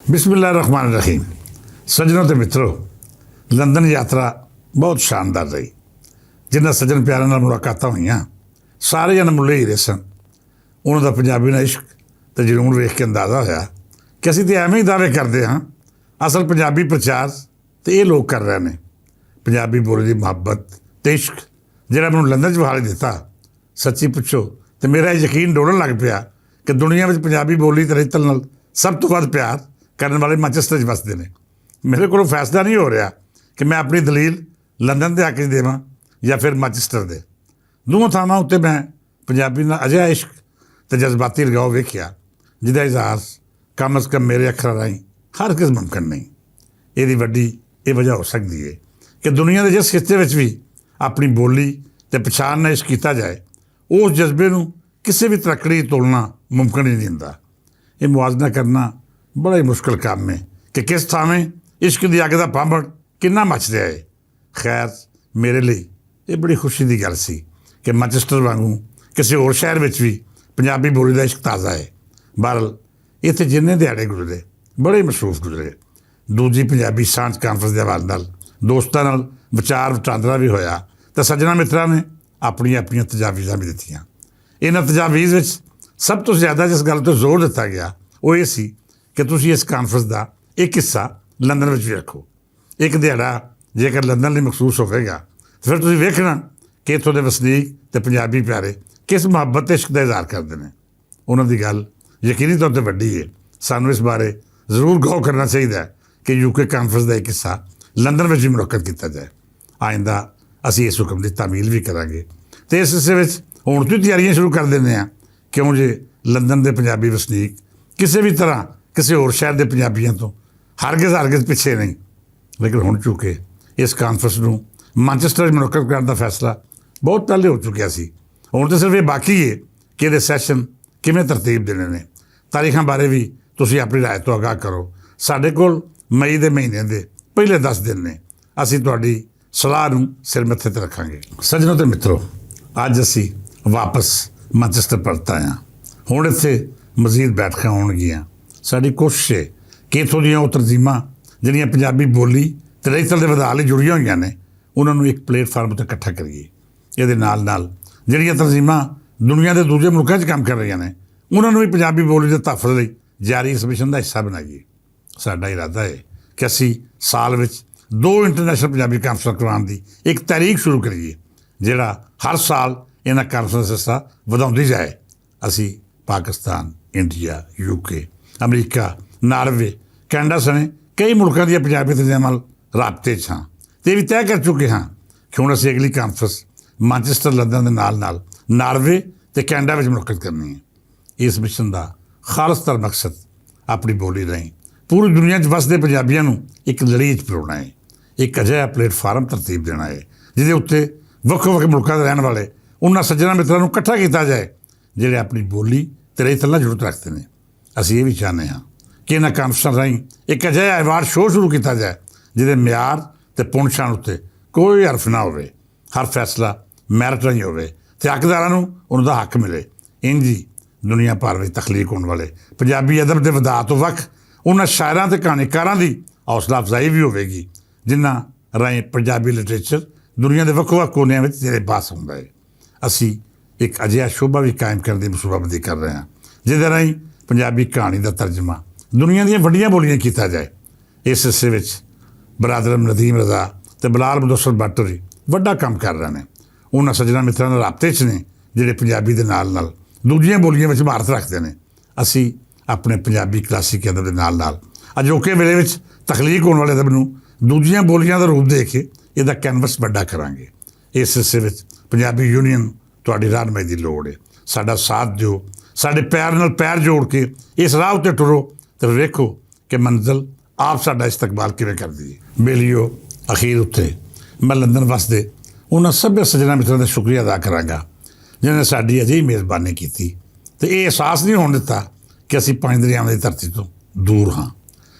बिस्मिल्लाहिर्रहमानिर्रहीम। सज्जनों ते मित्रों, लंदन यात्रा बहुत शानदार रही। जिन्होंने सज्जन प्यारों नाल मुलाकातां होईयां सारे जन मुल्ले हीरे सन। उन्हों दा पंजाबी नाल इश्क ते जुनून वेख के अंदाज़ा होया कि असीं ते एवें ही दावे करदे हां, असल पंजाबी प्रचार ते ये लोग कर रहे हैं। पंजाबी बोली दी मुहब्बत ते इश्क जिहड़ा मैनूं लंदन च वहाले दिता, सच्ची पुछो तो मेरा यकीन डोलण लग पिया कि दुनिया में पंजाबी बोली ते रेतल नाल सब तो वध प्यार करने वाले मैनचेस्टर वसते हैं। मेरे को फैसला नहीं हो रहा कि मैं अपनी दलील लंदन के हक देवां या फिर मैनचेस्टर के। दोनों थावां उत्ते मैं पंजाबी नाल अजिहा इश्क ते जज्बाती लगाव वेखिया जिहदा इजहार कम अज़ कम मेरे अखरां राहीं हर किस मुमकिन नहीं। इहदी वड्डी ये वजह हो सकती है कि दुनिया के जिस खित्ते विच भी अपनी बोली ते पछाण नाल इश्क कीता जाए, उस जज्बे नूं किसी भी तरक्कड़ी तोलना मुमकिन ही नहीं हुंदा। ये मुआजना करना बड़ा ही मुश्किल काम है कि किस थावें इश्क की अग का पांभड़ किन्ना मच रहा है। खैर, मेरे लिए ये बड़ी खुशी की गल सी कि मैनचेस्टर वांगू किसी होर शहर में भी पंजाबी बोली का इश्क ताज़ा है। बहरल इत्थे जिन्ने दिहाड़े गुजरे बड़े मसरूफ गुजरे। दूजी पंजाबी सांझ कानफ्रेंस के हवाले नाल दोस्तां नाल विचार वटांदरा भी होया तो सज्जना मित्रां ने अपनी अपनी तजावीज़ां भी दित्तियां। इन्हां तजावीज़ विच सब तो ज़्यादा जिस गल तो जोर दिता गया वो ये सी कि तुसीं इस कानफ्रेंस का एक हिस्सा लंदन में भी रखो। एक दिहाड़ा जेकर लंदन लिए मखसूस होगा तो फिर तुसीं वेखना कि इत्थों के वसनीक ते पंजाबी प्यारे किस मुहब्बत ते इश्क का इजहार करते हैं। उन्होंने गल यकीनी तौर पर वड्डी है। सानूं इस बारे जरूर गौर करना चाहिए कि यूके कानफ्रेंस का एक हिस्सा लंदन में भी मुनक्कद किया जाए। आइंदा असीं इस हुक्म की तामील भी करांगे तो इस हिस्से में हुण तो तैयारियां शुरू कर देने आ, क्यों जे लंदन के पंजाबी वसनीक किसी भी तरह किसी होर शहर के पंजाबियों तो हरगिज़ पिछे नहीं। लेकिन हुण चूँकि इस कानफ्रेंस नूं मैनचेस्टर मुनक्कद करने का फैसला बहुत पहले हो चुकिया सी, हुण तो सिर्फ ये बाकी है कि ये सैशन किवें तरतीब देने ने। तारीखां बारे भी तुसीं अपनी राय तो आगाह करो। साडे कोल मई के महीने के पहले 10 दिन ने। असीं तुहाडी सलाह नूं सिर मत्थे ते रखांगे। सज्जनों ते मित्रों, अज असीं वापस मैनचेस्टर परत आए हां। हुण इत्थे मजीद बैठकां होणगीਆਂ। साडी कोशिश है कि इत्थों दीयां ਉਹ ਤਰਜੀਮਾਂ ਜਿਹੜੀਆਂ ਪੰਜਾਬੀ ਬੋਲੀ ਤੇ ਰਹਿਤਲ ਦੇ ਵਧਾਅ ਲਈ ਜੁੜੀਆਂ ਹੋਈਆਂ ਨੇ ਉਹਨਾਂ ਨੂੰ ਇੱਕ ਪਲੇਟਫਾਰਮ ਉੱਤੇ ਇਕੱਠਾ ਕਰੀਏ। ਇਹਦੇ ਨਾਲ ਨਾਲ ਜਿਹੜੀਆਂ ਤਰਜੀਮਾਂ ਦੁਨੀਆ ਦੇ ਦੂਜੇ ਮੁਲਕਾਂ 'ਚ ਕੰਮ ਕਰ ਰਹੀਆਂ ਨੇ ਉਹਨਾਂ ਨੂੰ ਵੀ ਪੰਜਾਬੀ ਬੋਲੀ ਦੇ ਤਹਫ਼ੁਜ਼ ਲਈ ਜਾਰੀ ਇਸ ਮਿਸ਼ਨ ਦਾ ਹਿੱਸਾ ਬਣਾਈਏ। ਸਾਡਾ ਇਰਾਦਾ ਹੈ ਕਿ ਅਸੀਂ ਸਾਲ ਵਿੱਚ 2 ਇੰਟਰਨੈਸ਼ਨਲ ਪੰਜਾਬੀ ਕਾਨਫਰੰਸ ਕਰਵਾਉਣ ਦੀ ਇੱਕ ਤਾਰੀਖ ਸ਼ੁਰੂ ਕਰੀਏ, ਜਿਹੜਾ ਹਰ ਸਾਲ ਇਹਨਾਂ ਕਾਨਫਰੰਸ ਹਿੱਸਾ ਵਧਾਉਂਦੀ ਜਾਏ। ਅਸੀਂ पाकिस्तान, इंडिया, यूके, अमरीका, नार्वे, कैनेडा सने कई मुल्कों दी पंजाबी तंजीमां नाल राबते च हाँ ते भी तय कर चुके हाँ कि हुण असीं अगली कानफ्रेंस मैनचेस्टर लंदन के नाल नार्वे ते कैनेडा में मुनक्कद करनी है। इस मिशन का खालसतर मकसद अपनी बोली राहीं पूरी दुनिया च वसदे पंजाबियों नूं एक लड़ी च पिरोना है, एक अजिहा प्लेटफार्म तरतीब देना है जिहदे उत्ते ਵੱਖ-ਵੱਖ मुल्कों के रहने वाले उन्हां सज्जनां मित्रां नूं इकट्ठा किया जाए ਜਿਹੜੇ ਆਪਣੀ ਬੋਲੀ ਤੇ ਰਹਿਤਲ ਨਾਲ ਜੁੜਤ ਰੱਖਦੇ ਨੇ। ਅਸੀਂ ਇਹ ਵੀ ਚਾਹੁੰਦੇ ਹਾਂ ਕਿ ਇਹਨਾਂ ਕਾਨਫਰੰਸਾਂ ਰਾਹੀਂ ਇੱਕ ਅਜਿਹਾ ਐਵਾਰਡ ਸ਼ੋਅ ਸ਼ੁਰੂ ਕੀਤਾ ਜਾਏ ਜਿਹਦੇ ਮਿਆਰ ਤੇ ਪੁਣਛਾਣ ਉੱਤੇ ਕੋਈ ਹਰਫ ਨਾ ਹੋਵੇ। ਹਰ ਫੈਸਲਾ ਮੈਰਿਟ ਰਾਹੀਂ ਹੋਵੇ ਤੇ ਹੱਕਦਾਰਾਂ ਨੂੰ ਉਹਨਾਂ ਦਾ ਹੱਕ ਮਿਲੇ। ਇੰਝ ਹੀ ਦੁਨੀਆ ਭਰ ਵਿੱਚ ਤਖਲੀਕ ਹੋਣ ਵਾਲੇ ਪੰਜਾਬੀ ਅਦਬ ਦੇ ਵਧਾਅ ਤੋਂ ਵੱਖ ਉਹਨਾਂ ਸ਼ਾਇਰਾਂ ਤੇ ਕਹਾਣੀਕਾਰਾਂ ਦੀ ਹੌਸਲਾ ਅਫਜ਼ਾਈ ਵੀ ਹੋਵੇਗੀ ਜਿਨ੍ਹਾਂ ਰਾਹੀਂ ਪੰਜਾਬੀ ਲਿਟਰੇਚਰ ਦੁਨੀਆ ਦੇ ਵੱਖ-ਵੱਖ ਕੋਨਿਆਂ ਵਿੱਚ ਜਿਹੜੇ ਬਾਸ ਹੁੰਦਾ ਹੈ। ਅਸੀਂ एक अजिहा शोभा भी कायम करने की मनसूबाबंदी कर रहे हैं जिहदे राहीं पंजाबी कहानी का तर्जमा दुनिया ਦੀਆਂ ਵੱਡੀਆਂ ਬੋਲੀਆਂ ਕੀਤਾ ਜਾਏ। ਇਸ ਹਿੱਸੇ ਵਿੱਚ ਬਰਾਦਰ ਨਦੀਮ ਰਜ਼ਾ ਤੇ ਬਲਾਲ ਮੁਦੱਸਰ ਭੱਟ ਵੀ ਵੱਡਾ ਕੰਮ ਕਰ ਰਹੇ ਨੇ। ਉਹਨਾਂ ਸੱਜਣਾ ਮਿੱਤਰਾਂ ਨਾਲ ਰਾਬਤੇ 'ਚ ਨੇ ਜਿਹੜੇ ਪੰਜਾਬੀ ਦੇ ਨਾਲ ਨਾਲ ਦੂਜੀਆਂ ਬੋਲੀਆਂ ਵਿੱਚ ਮਹਾਰਤ ਰੱਖਦੇ ਨੇ। ਅਸੀਂ ਆਪਣੇ ਪੰਜਾਬੀ ਕਲਾਸਿਕ ਅਦਬ ਦੇ ਨਾਲ ਨਾਲ ਅਜੋਕੇ ਵੇਲੇ ਵਿੱਚ ਤਖਲੀਕ ਹੋਣ ਵਾਲੇ ਅਦਬ ਨੂੰ ਦੂਜੀਆਂ ਬੋਲੀਆਂ ਦਾ ਰੂਪ ਦੇ ਕੇ ਇਹਦਾ ਕੈਨਵਸ ਵੱਡਾ ਕਰਾਂਗੇ। ਇਸ ਹਿੱਸੇ ਵਿੱਚ ਪੰਜਾਬੀ ਯੂਨੀਅਨ ਤੁਹਾਡੀ ਰਹਿਨੁਮਾਈ ਦੀ ਲੋੜ ਹੈ। ਸਾਡਾ ਸਾਥ ਦਿਓ, ਸਾਡੇ ਪੈਰ ਨਾਲ ਪੈਰ ਜੋੜ ਕੇ ਇਸ ਰਾਹ ਉੱਤੇ ਟੁਰੋ ਤੇ ਵੇਖੋ ਕਿ ਮੰਜ਼ਿਲ ਆਪ ਸਾਡਾ ਇਸਤਕਬਾਲ ਕਿਵੇਂ ਕਰਦੀ ਹੈ। ਬੇਲੀਓ, ਅਖੀਰ ਉੱਤੇ ਮੈਂ ਲੰਦਨ ਵਸਦੇ ਉਹਨਾਂ ਸਭ ਸੱਜਣਾ ਮਿੱਤਰਾਂ ਦਾ ਸ਼ੁਕਰੀਆ ਅਦਾ ਕਰਾਂਗਾ ਜਿਨ੍ਹਾਂ ਨੇ ਸਾਡੀ ਅਜਿਹੀ ਮੇਜ਼ਬਾਨੀ ਕੀਤੀ ਤੇ ਇਹ ਅਹਿਸਾਸ ਨਹੀਂ ਹੋਣ ਦਿੱਤਾ ਕਿ ਅਸੀਂ ਪੰਜ ਦਰਿਆਵਾਂ ਦੀ ਧਰਤੀ ਤੋਂ ਦੂਰ ਹਾਂ।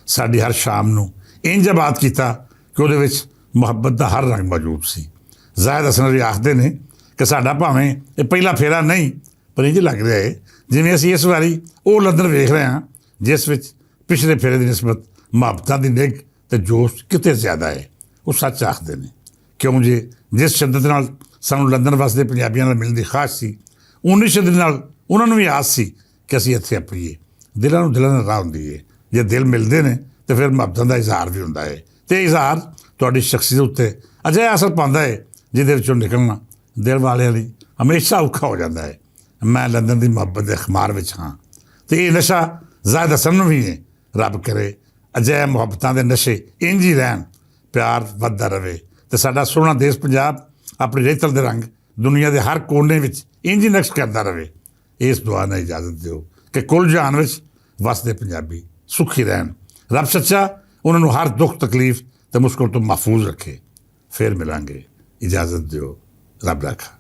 ਸਾਡੀ ਹਰ ਸ਼ਾਮ ਨੂੰ ਇੰਝ ਆਬਾਦ ਕੀਤਾ ਕਿ ਉਹਦੇ ਵਿੱਚ ਮੁਹੱਬਤ ਦਾ ਹਰ ਰੰਗ ਮੌਜੂਦ ਸੀ। ਜ਼ਾਹਿਦ ਹਸਨ ਵੀ ਆਖਦੇ ਨੇ कि साडा भावें ये पहला फेरा नहीं पर इंज लग रहा है जिवें असीं इस वारी वो लंदन वेख रहे हैं जिस विच ਪਿਛਲੇ ਫੇਰੇ ਦੀ ਨਿਸਬਤ ਮੁਹੱਬਤਾਂ ਦੀ ਨਿੱਘ ਤੇ ਜੋਸ਼ ਕਿਤੇ ਜ਼ਿਆਦਾ ਹੈ। ਉਹ ਸੱਚ ਆਖਦੇ ਨੇ। ਕਿਉਂ ਜੇ ਜਿਸ ਸ਼ਿੱਦਤ ਨਾਲ ਸਾਨੂੰ ਲੰਦਨ ਵਸਦੇ ਪੰਜਾਬੀਆਂ ਨਾਲ ਮਿਲਣ ਦੀ ਖਾਸ਼ ਸੀ, ਉਨੀ ਸ਼ਿੱਦਤ ਨਾਲ ਉਹਨਾਂ ਨੂੰ ਵੀ ਆਸ ਸੀ ਕਿ ਅਸੀਂ ਇੱਥੇ ਆਪਣੀਏ। ਦਿਲਾਂ ਨੂੰ ਦਿਲਾਂ ਨਾਲ ਰਾਹ ਹੁੰਦੀ ਹੈ। ਜੇ ਦਿਲ ਮਿਲਦੇ ਨੇ ਤਾਂ ਫਿਰ ਮੁਹੱਬਤਾਂ ਦਾ ਇਜ਼ਹਾਰ ਵੀ ਹੁੰਦਾ ਹੈ, ਅਤੇ ਇਜ਼ਹਾਰ ਤੁਹਾਡੀ ਸ਼ਖਸੀਅਤ ਉੱਤੇ ਅਜਿਹਾ ਅਸਰ ਪਾਉਂਦਾ ਹੈ ਜਿਹਦੇ ਵਿੱਚੋਂ ਨਿਕਲਣਾ ਦਿਲ ਵਾਲਿਆਂ ਲਈ ਹਮੇਸ਼ਾ ਔਖਾ ਹੋ ਜਾਂਦਾ ਹੈ। ਮੈਂ ਲੰਦਨ ਦੀ ਮੁਹੱਬਤ ਦੇ ਖਮਾਰ ਵਿੱਚ ਹਾਂ, ਅਤੇ ਇਹ ਨਸ਼ਾ ਜ਼ਾਹਿਦ ਹਸਨ ਨੂੰ ਵੀ ਹੈ। ਰੱਬ ਕਰੇ ਅਜਿਹੇ ਮੁਹੱਬਤਾਂ ਦੇ ਨਸ਼ੇ ਇੰਝ ਹੀ ਰਹਿਣ, ਪਿਆਰ ਵੱਧਦਾ ਰਹੇ ਅਤੇ ਸਾਡਾ ਸੋਹਣਾ ਦੇਸ਼ ਪੰਜਾਬ ਆਪਣੀ ਰੇਤਲ ਦੇ ਰੰਗ ਦੁਨੀਆ ਦੇ ਹਰ ਕੋਨੇ ਵਿੱਚ ਇੰਝ ਹੀ ਨਕਸ਼ ਕਰਦਾ ਰਹੇ। ਇਸ ਦੁਆ ਨਾਲ ਇਜਾਜ਼ਤ ਦਿਓ ਕਿ ਕੁੱਲ ਜਹਾਨ ਵਿੱਚ ਵਸਦੇ ਪੰਜਾਬੀ ਸੁਖੀ ਰਹਿਣ। ਰੱਬ ਸੱਚਾ ਉਹਨਾਂ ਨੂੰ ਹਰ ਦੁੱਖ ਤਕਲੀਫ ਅਤੇ ਮੁਸ਼ਕਲ ਤੋਂ ਮਹਿਫੂਜ਼ ਰੱਖੇ। ਫਿਰ ਮਿਲਾਂਗੇ। ਇਜਾਜ਼ਤ ਦਿਓ। ਰੱਬ ਰਾਖਾ।